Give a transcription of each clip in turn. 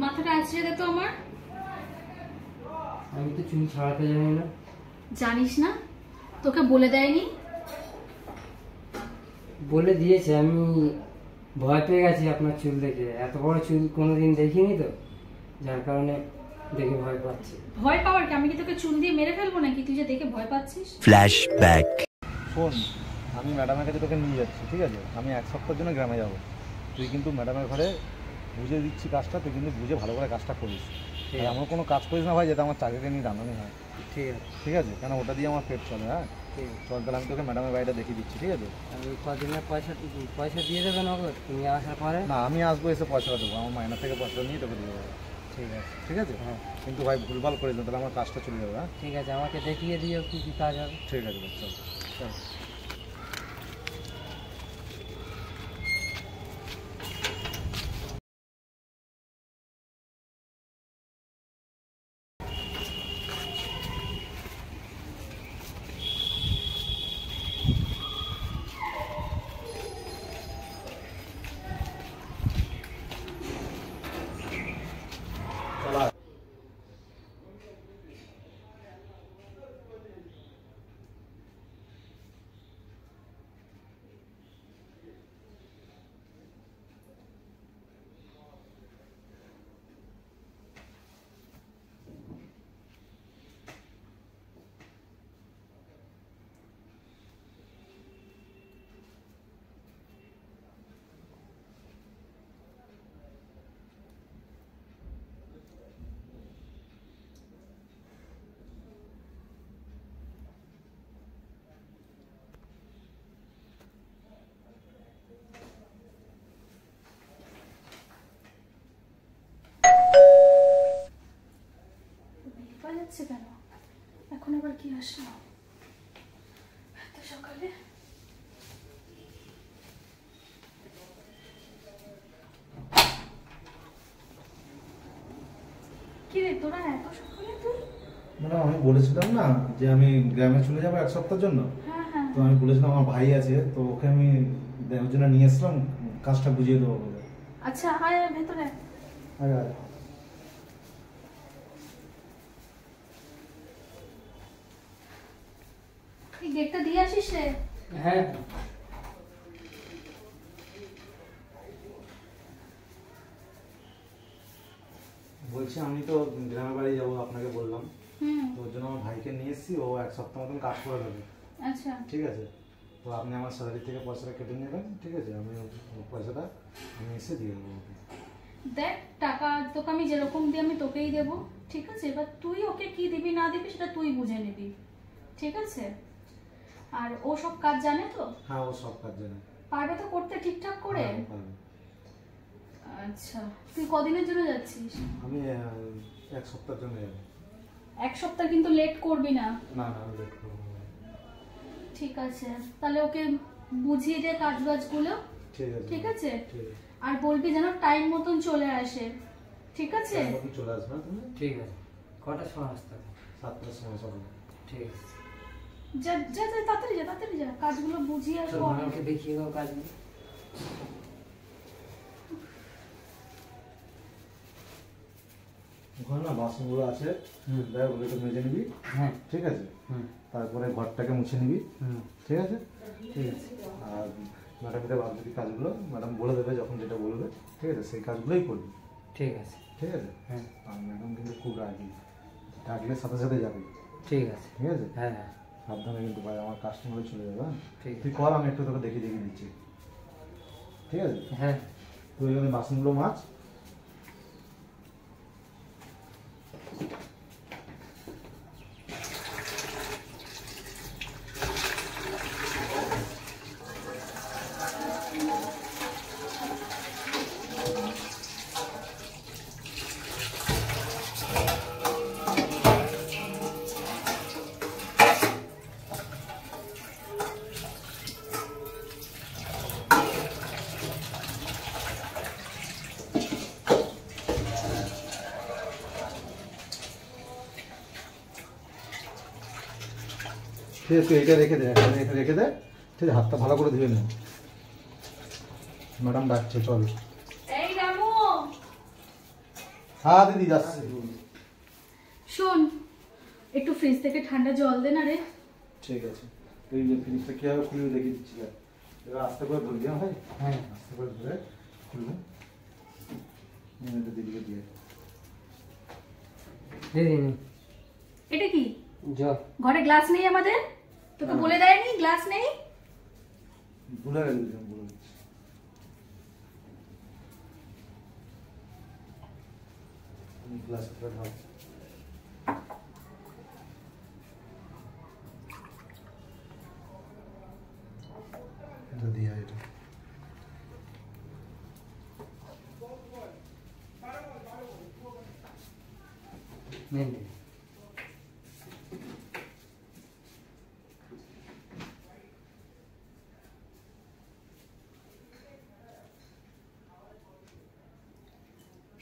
মাথাটা আছড়ে দে তো আমার। আমি তো চুল ছাড়াতে জানি না। জানিস না? তোকে বলে দেয়নি? বলে দিয়েছে, আমি ভয় পেয়ে গেছি আপনার চুল দেখে। এত বড় চুল কোনোদিন দেখিনি তো, যার কারণে দেখে ভয় পাচ্ছি। ভয় পাওয়ার কি? আমি কি তোকে চুল দিয়ে মেরে ফেলবো নাকি তুই যে দেখে ভয় পাচ্ছিস? ফ্ল্যাশব্যাক। শোন, আমি ম্যাডামের কাছে তোকে নিয়ে যাচ্ছি, ঠিক আছে? আমি 1 সপ্তাহের জন্য গ্রামে যাব। তুই কিন্তু ম্যাডামের ঘরে বুঝে দিচ্ছি কাজটা, তুই কিন্তু বুঝে ভালো করে কাজটা করিস। এমন কোনো কাজ করিস না ভাই যাতে আমার চাকরিকে নিয়ে রান্নানি হয়। ঠিক আছে, ঠিক আছে? কেন ওটা দিয়ে আমার পেট চলে। হ্যাঁ ঠিক আছে। চল তাহলে আমি তোকে ম্যাডামের বাড়িটা দেখিয়ে দিচ্ছি, ঠিক আছে? আমি কদিনের পয়সা দিয়ে দেবেন নগদ তুমি আসার পরে? না, আমি আসবো, এসে পয়সাটা দেবো, আমার মাইনা থেকে পয়সাটা নিয়ে তোকে দিয়ে দেবো। ঠিক আছে, ঠিক আছে? হ্যাঁ কিন্তু ভাই ভুলভাল করিস না, তাহলে আমার কাজটা চলে যাবে। হ্যাঁ ঠিক আছে, আমাকে দেখিয়ে দিও কী কী কাজ হবে। ঠিক আছে, চল চল। যাচ্ছে কেন এখন? আবার কি আসলো এত সকালে? কি রে তোরা এত সকালে? তুই ম্যাডাম, আমি বলেছিলাম না যে আমি গ্রামে চলে যাবো 1 সপ্তাহের জন্য। হ্যাঁ হ্যাঁ, তো আমি বলেছিলাম আমার ভাই আছে, তো ওকে আমি ওর জন্য নিয়ে এসলাম, কাজটা বুঝিয়ে দেবো বলে। আচ্ছা আয় আয় ভেতরে। আরে আরে, এই গেটটা দিয়ে আসিস রে। হ্যাঁ বলছি আমি তো গ্রামের বাড়ি যাবো, আপনাকে বললাম। হুম, তো ওর জন্য আমার ভাইকে নিয়ে এসেছি, ও 1 সপ্তাহ মতন কাজ করে দেবে। আচ্ছা ঠিক আছে? তো আপনি আমার স্যালারি থেকে পয়সাটা কেটে নেবেন, ঠিক আছে? আমি পয়সাটা আমি এসে দিয়ে দেবো ওকে। দেখ, টাকা তোকে আমি যেরকম দিই আমি তোকেই দেবো, ঠিক আছে? এবার তুই ওকে কি দিবি না দিবি সেটা তুই বুঝে নিবি, ঠিক আছে? আর ও সব কাজ জানে তো? হ্যাঁ, ও সব কাজ জানে। পারবে তো করতে ঠিকঠাক করে? হ্যাঁ, ও পারবে। আচ্ছা, তুই কদিনের জন্য যাচ্ছিস? আমি 1 সপ্তাহের জন্য যাবো। 1 সপ্তাহ কিন্তু লেট করবি না। না না, আমি দেখবো। ঠিক আছে, তাহলে ওকে বুঝিয়ে দে কাজ বাজগুলো, ঠিক আছে, ঠিক আছে? ঠিক আছে। আর বলবি যেন টাইম মতন চলে আসে, ঠিক আছে? এখন চলে আসবে তুমি? ঠিক আছে। কটার সময় আসতে হবে? 7টার সময় সকালে। ঠিক আছে, যা যা যা, তাড়াতাড়ি যা, তাড়াতাড়ি যা, কাজগুলো বুঝিয়ে চল আসবো। আমাকে দেখিয়ে দাও কাজগুলো। ওখানে না বাসনগুলো আছে, দেখ ওগুলো তো মেজে নিবি। হ্যাঁ ঠিক আছে? হুম তারপরে ঘরটাকে মুছে নিবি। হুম, ঠিক আছে? ঠিক আছে। আর ম্যাডামকে বাদ বাকি কাজগুলো ম্যাডাম বলে দেবে, যখন যেটা বলবে, ঠিক আছে? সেই কাজগুলোই করবি। ঠিক আছে, ঠিক আছে? হ্যাঁ আর ম্যাডাম কিন্তু খুব রাগি, ডাকলে সাথে সাথে যাবি। ঠিক আছে। ঠিক আছে? হ্যাঁ হ্যাঁ সাবধানে কিন্তু ভাই, আমার কাস্টমারে চলে যাবে। হ্যাঁ ঠিক তুই আছে। কর, আমি একটু তোকে দেখিয়ে দেখিয়ে দিচ্ছি। ঠিক আছে? হ্যাঁ তুই ওই বাসনগুলো মাছ। ঠিক আছে, তুই এটা রেখে দে, এটা রেখে দে। ঠিক আছে? হাতটা ভালো করে ধুয়ে নে, ম্যাডাম ডাকছে, চল। এই রামু, হ্যাঁ দিদি যাচ্ছে। শোন, একটু ফ্রিজ থেকে ঠান্ডা জল দে না রে। ঠিক আছে, এই যে ফ্রিজটা কিভাবে খুলে দেখিয়ে দিচ্ছি। এবার আস্তে করে ধরবি। হ্যাঁ ভাই, হ্যাঁ আস্তে করে ধরে খুলবো। দিদিকে দিয়ে দিদি এটা কি জল। ঘরে গ্লাস নেই আমাদের? তোকে বলে দেয়নি গ্লাস নেই? ভুলে গেছি, ভুলে গেছি। গ্লাস ঢাল। এটা দিয়ে এটা নেন দিদি।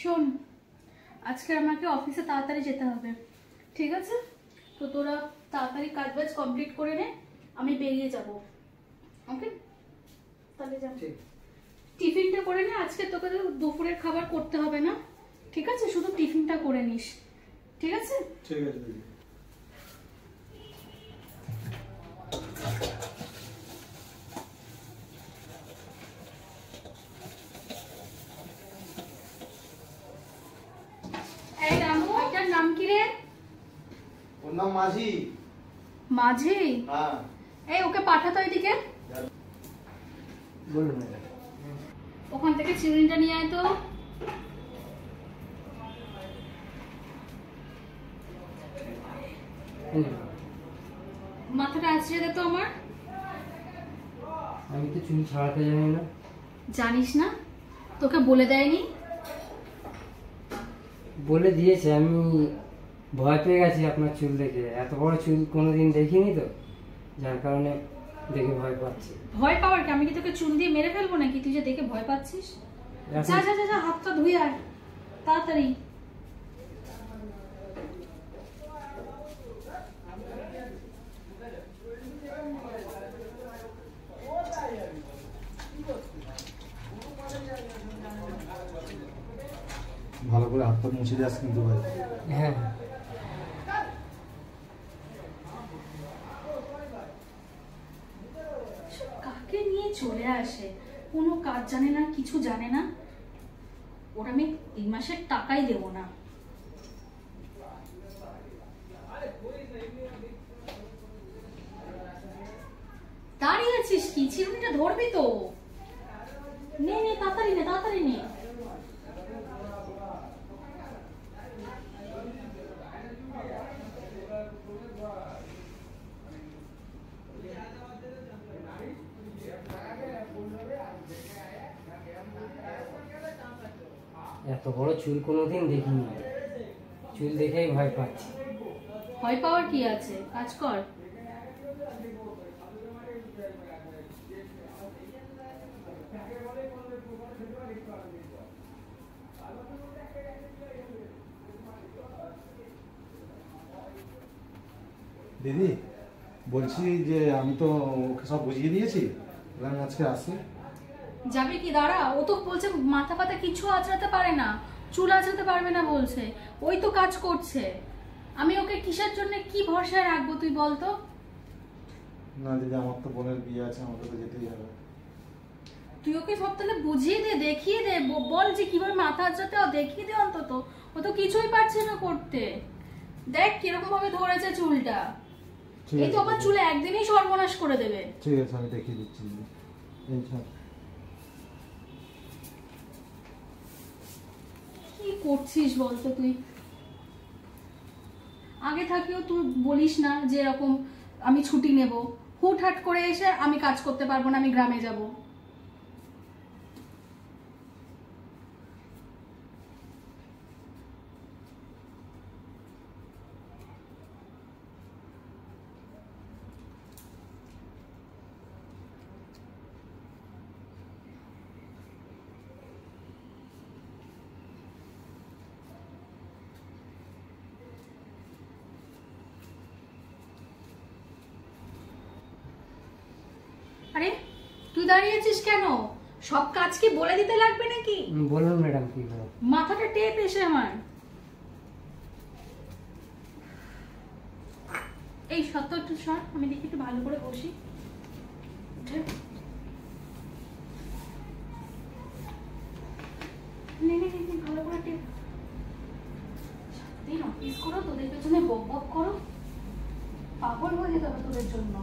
শোন, আজকে আমাকে অফিসে তাড়াতাড়ি যেতে হবে, ঠিক আছে? তো তোরা তাড়াতাড়ি কাজ বাজ কমপ্লিট করে নে, আমি বেরিয়ে যাব। ওকে, তাহলে যা। টিফিনটা করে নে। আজকে তোকে তো দুপুরের খাবার করতে হবে না, ঠিক আছে? শুধু টিফিনটা করে নিস, ঠিক আছে? ঠিক আছে দিদি। এই রামু, এটার নাম কি রে? ওর নাম মাঝি। মাঝি? হ্যাঁ। এই ওকে পাঠাতো এদিকে। বলুন ম্যাডাম। ওখান থেকে চিরুনিটা নিয়ে আয় তো। মাথাটা আঁচড়ে দে তো আমার। আমি তো চুল ছাড়াতে জানি না। জানিস না? তোকে বলে দেয়নি? বলে দিয়েছে, আমি ভয় পেয়ে গেছি আপনার চুল দেখে। এত বড় চুল কোনোদিন দেখিনি তো, যার কারণে দেখে ভয় পাচ্ছি। ভয় পাওয়ার কি? আমি কি তোকে চুল দিয়ে মেরে ফেলবো নাকি তুই যে দেখে ভয় পাচ্ছিস? যা যা যা যা, হাতটা ধুয়ে আয় তাড়াতাড়ি। ভালো করে হাত পা মুছে যাস কিন্তু ভাই। হ্যাঁ কাকে নিয়ে চলে আসে, কোনো কাজ জানে না, কিছু জানে না। ওরা আমি এই মাসের টাকাই দেবো না। দাঁড়িয়ে আছিস কি? চিরুনিটা ধরবি তো। নে নে, তাড়াতাড়ি নে, তাড়াতাড়ি নে। এত বড় চুল কোনোদিন দেখিনি, চুল দেখেই ভয় পাচ্ছি। ভয় পাওয়ার কি আছে? কাজ কর। দিদি বলছি যে আমি তো ওকে সব বুঝিয়ে দিয়েছি, আমি আজকে আসি। যাবে কি? দাঁড়া, ও তো বলছে মাথা পাতা কিছু আঁচড়াতে পারে না, চুল আঁচড়াতে পারবে না বলছে। ওই তো কাজ করছে। আমি ওকে কিসের জন্য কি ভরসায় রাখবো তুই বল তো? না দিদি, আমার তো বোনের বিয়ে আছে, আমাকে তো যেতেই হবে। তুই ওকে সব তাহলে বুঝিয়ে দে, দেখিয়ে দে, বল যে কিভাবে মাথা আঁচড়াতে হয়, দেখিয়ে দে অন্তত। ও তো কিছুই পারছে না করতে। দেখ কিরকম ভাবে ধরেছে চুলটা। এই তো আমার চুলে একদিনই সর্বনাশ করে দেবে। ঠিক আছে, আমি দেখিয়ে দিচ্ছি দিদি। এই ছাড়। কি করছিস বলতো তুই? আগে থাকলেও তুই বলিস না যে এরকম আমি ছুটি নেব, হুটহাট করে এসে আমি কাজ করতে পারবো না, আমি গ্রামে যাব। আরে তুই দাঁড়িয়ে আছিস কেন? সব কাজ কি বলে দিতে লাগবে নাকি? বলুন ম্যাডাম কি হবে। মাথাটা টেপ এসে আমার। এই সত্য একটু সর, আমি দেখি একটু ভালো করে বসি। উঠে নে নে নে, ভালো করে টেপ। সারাদিন অফিস করো, তোদের পেছনে বক বক করো, পাগল হয়ে যেতে হবে তোদের জন্য।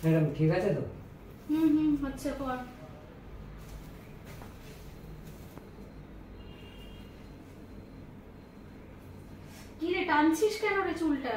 ম্যাডাম ঠিক আছে তো? হচ্ছে কর। কি রে টানছিস কেন রে চুলটা?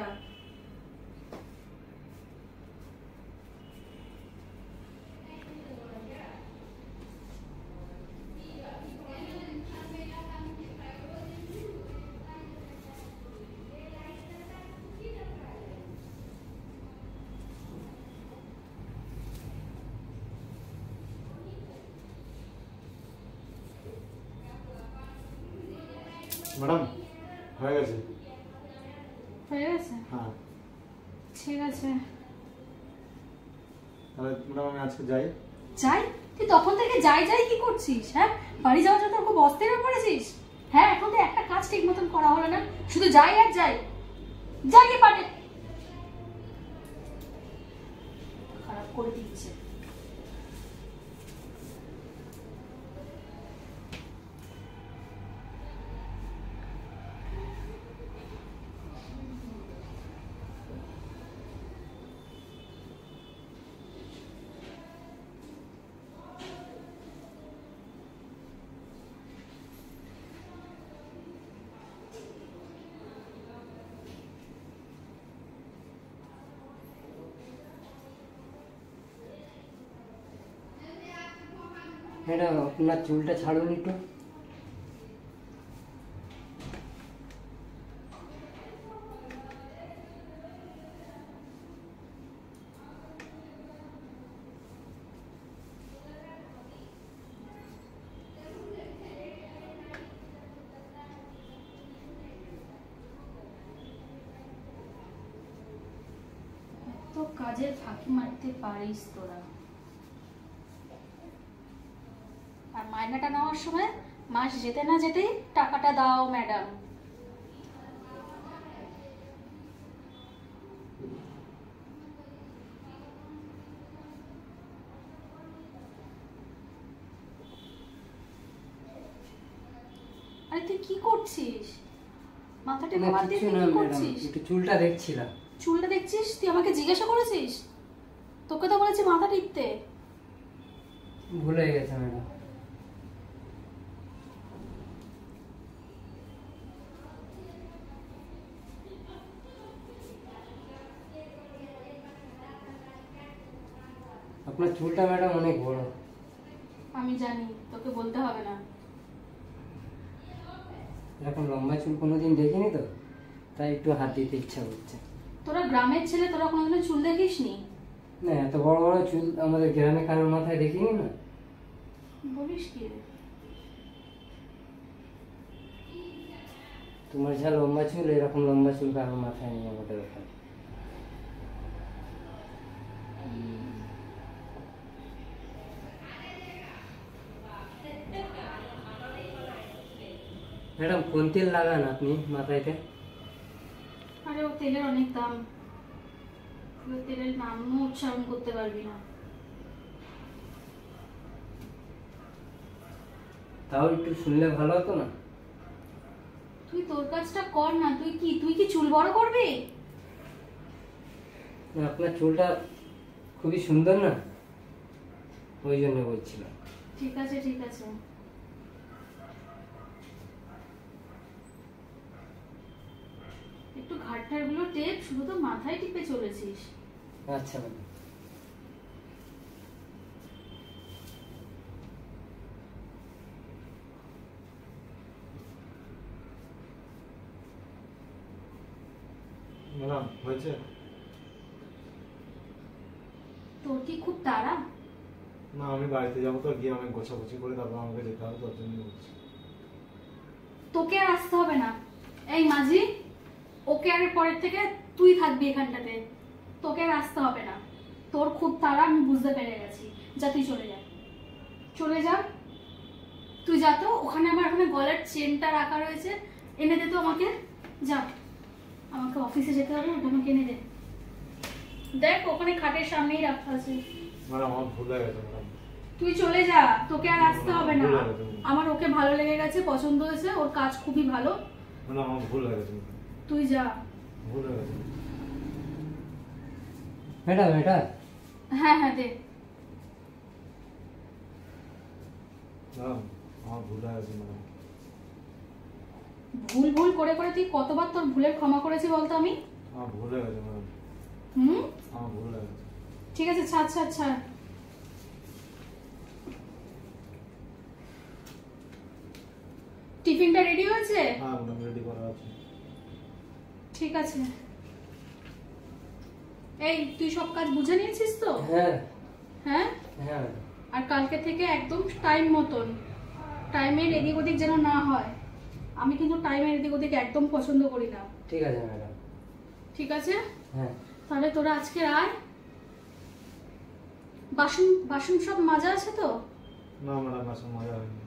ম্যাডাম হয়ে গেছে। হয়ে গেছে? হ্যাঁ। ঠিক আছে। তাহলে ম্যাডাম আমি আজকে যাই। যাই? তুই তখন থেকে যাই যাই কি করছিস? হ্যাঁ, বাড়ি যাওয়ার জন্য খুব অস্থির হয়ে পড়েছিস? হ্যাঁ, এখন তো একটা কাজ ঠিক মতন করা হলো না, শুধু যাই আর যাই। যাই কি পারে খারাপ করে দিচ্ছে। ম্যাডাম আপনার চুলটা ছাড়ুন একটু। তো কাজের ফাঁকি মারতে পারিস তোরা। আর মাইনাটা নেওয়ার সময় মাস যেতে না যেতেই টাকাটা দাও ম্যাডাম। আরে তুই কি করছিস? মাথাটা না মার দিয়ে কিছু তুই না কি ম্যাডাম, করছিস? একটু চুলটা দেখছিলাম। চুলটা দেখছিস? তুই আমাকে জিজ্ঞাসা করেছিস? তোকে তো বলেছি মাথা টিপতে। ভুলে গেছে ম্যাডাম। আপনার চুলটা ম্যাডাম অনেক বড়। আমি জানি, তোকে বলতে হবে না। এরকম লম্বা চুল কোনোদিন দেখিনি তো, তাই একটু হাত দিতে ইচ্ছা করছে। তোরা গ্রামের ছেলে, তোরা কোনোদিনও চুল দেখিসনি? না এত বড় বড় চুল আমাদের গ্রামে কারোর মাথায় দেখিনি না। বলিস কি রে? তোমার যা লম্বা চুল, এরকম লম্বা চুল কারোর মাথায় নেই আমাদের ওখানে। ম্যাডাম কোন তেল লাগান আপনি মাথায়তে? আরে ও তেলের অনেক দাম, ওই তেলের নামও উচ্চারণ করতে পারবি না। তাও একটু শুনলে ভালো হতো না? তুই তোর কাজটা কর না। তুই কি চুল বড় করবি? আপনার চুলটা খুবই সুন্দর না, ওই জন্য বলছিলাম। ঠিক আছে ঠিক আছে। একটু ঘাটটার গুলো টেপ, শুধু তো মাথায় টিপে চলেছিস। আচ্ছা ম্যাডাম। ম্যাডাম হয়েছে? তোর কি খুব তাড়া? না, আমি বাড়িতে যাবো তো, গিয়ে আমি গোছাগুছি করে তারপর আমাকে যেতে হবে, তোর জন্য বলছি। তোকে আর আসতে হবে না। এই মাঝি, ওকে আর পরের থেকে তুই থাকবি এখানটাতে, তোকে আর আসতে হবে না। তোর খুব তাড়া, আমি বুঝতে পেরে গেছি। যা তুই চলে যা, চলে যা। তুই যা তো, ওখানে আমার ওখানে গলার চেনটা রাখা রয়েছে, এনে দে তো আমাকে। যা, আমাকে অফিসে যেতে হবে, ওটা আমাকে এনে দে। দেখ ওখানে খাটের সামনেই রাখা আছে। ম্যাডাম আমার ভুল হয়ে গেছে ম্যাডাম। তুই চলে যা, তোকে আর আসতে হবে না। ভুল হয়ে গেছে। আমার ওকে ভালো লেগে গেছে, পছন্দ হয়েছে, ওর কাজ খুবই ভালো। ম্যাডাম আমার ভুল হয়ে গেছে ম্যাডাম। তুই যা। ভুল হয়ে গেছে। ম্যাডাম এটা হ্যাঁ হ্যাঁ দে। ম্যাডাম আমার ভুল হয়ে গেছে ম্যাডাম। ভুল ভুল করে করে তুই কতবার তোর ভুলের ক্ষমা করেছি বলতো আমি? আমার ভুল হয়ে গেছে ম্যাডাম। আমার ভুল হয়ে গেছে। ঠিক আছে, ছাড় ছাড় ছাড়। টিফিনটা রেডি হয়েছে? হ্যাঁ ম্যাডাম রেডি করা আছে। ঠিক আছে। এই তুই সব কাজ বুঝে নিয়েছিস তো? হ্যাঁ হ্যাঁ। হ্যাঁ আর কালকে থেকে একদম টাইম মতন, টাইমের এদিক ওদিক যেন না হয়। আমি কিন্তু টাইমের এদিক ওদিক একদম পছন্দ করি না। ঠিক আছে ম্যাডাম। ঠিক আছে, হ্যাঁ তাহলে তোরা আজকে আয়। বাসন বাসন সব মাজা আছে তো? না ম্যাডাম আসলে মজা হয়নি।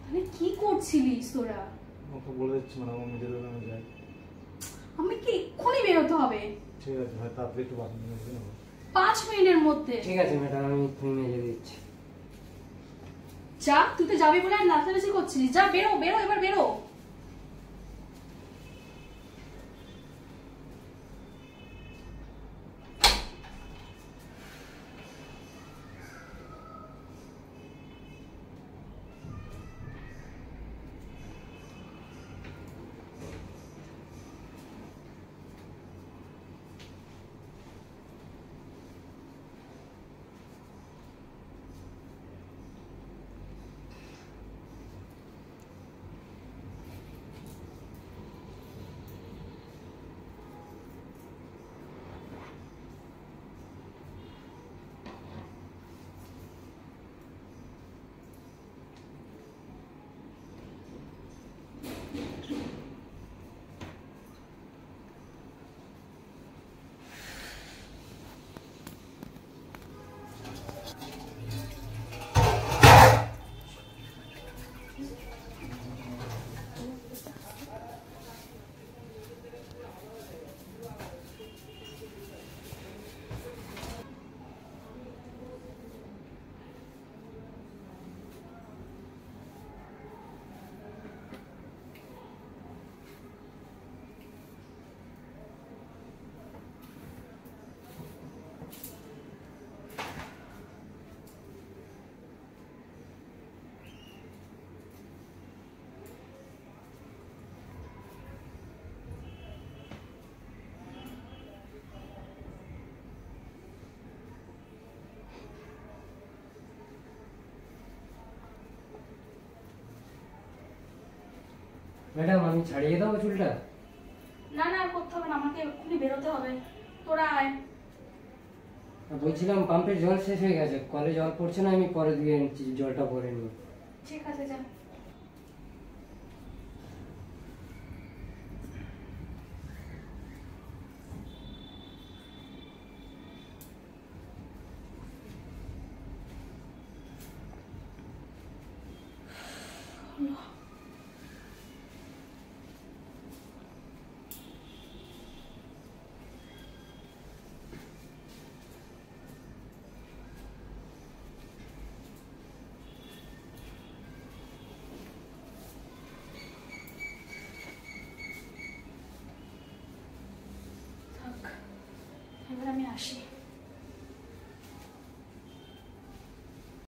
তাহলে কি করছিলিস তোরা? ওকে বলে দিচ্ছি ম্যাডাম, আমি নিজের আমি যাই। আমি কি এক্ষুনি বেরোতে হবে? ঠিক আছে ভাই, তাড়াতাড়ি একটু বাসন নিয়ে আসবেন। 5 মিনিটের মধ্যে। ঠিক আছে ম্যাডাম, আমি তুমি মেজে দিচ্ছি। যা, তুই তো যাবি বলে আর নাচানাচি করছিলিস। যা, বেরো বেরো, এবার বেরো। ম্যাডাম আমি ছাড়িয়ে দেবো চুলটা? না না, আর করতে হবে না, আমাকে এক্ষুনি বেরোতে হবে। তোরা আয়। বলছিলাম পাম্পের জল শেষ হয়ে গেছে, কলে জল পড়ছে না, আমি পরে দিয়ে নিচ্ছি, জলটা ভরে নিই। ঠিক আছে, যা। থাক, এবার আমি আসি।